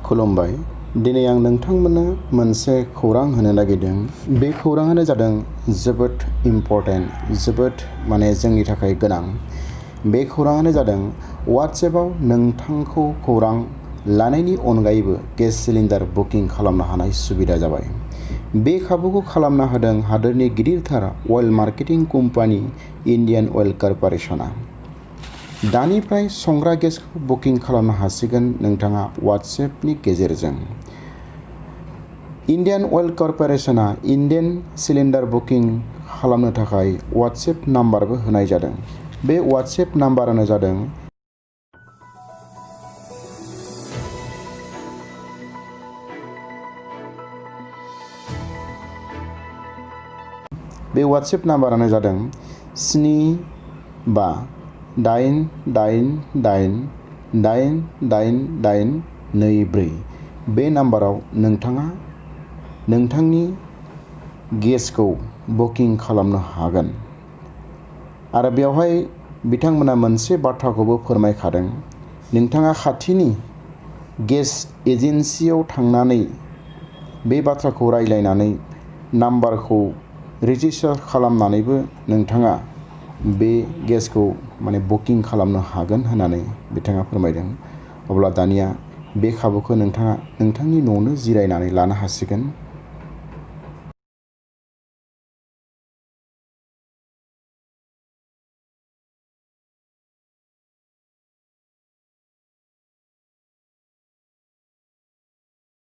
खुलुमबाय। दिनै आं नोंथांमोननो मोनसे खौरां होनो नागिरदों। बे खौराङानो जादों जोबोद इम्परटेन्ट, जोबोद जोंनि थाखाय गोनां। बे खौराङानो जादों WhatsAppआव नोंथांखौ खौरां लानायनि अनगायैबो गेस सिलिन्डार बुकिं खालामनो हानाय सुबिदा जाबाय। बे खाबुखौ खालामना होदों हादोरनि गिदिरथार अइल मार्केटिं कम्पानि इन्डियान अइल कर्परेसना। दानिफ्राय संग्रा गेसखौ बुकिं खालामनो हासिगोन नोंथाङा WhatsAppनि गेजेरजों। इन्डियान अइल कर्परेसना इन्डियान सिलिन्डार बुकिं खालामनो थाखाय WhatsApp नाम्बारबो होनाय जादों। बे WhatsApp नाम्बारानो जादों बे WhatsApp नाम्बारानो जादों 7588888824। बे नाम्बाराव नोंथाङा नोंथांनि गेसखौ बुकिं खालामनो हागोन। आरो बेवहाय बिथांमोना मोनसे बाथ्राखौबो फोरमायखादों, नोंथाङा खाथिनि गेस एजेन्सियाव थांनानै बे बाथ्राखौ रायज्लायनानै नाम्बारखौ रेजिस्टार खालामनानैबो नोंथाङा बे गेसखौ बुकिं खालामनो हागोन होननानै बिथाङा फोरमायदों। अब्ला दानिया बे खाबुखौ नोंथाङा नोंथांनि न'आवनो जिरायनानै लानो हासिगोन।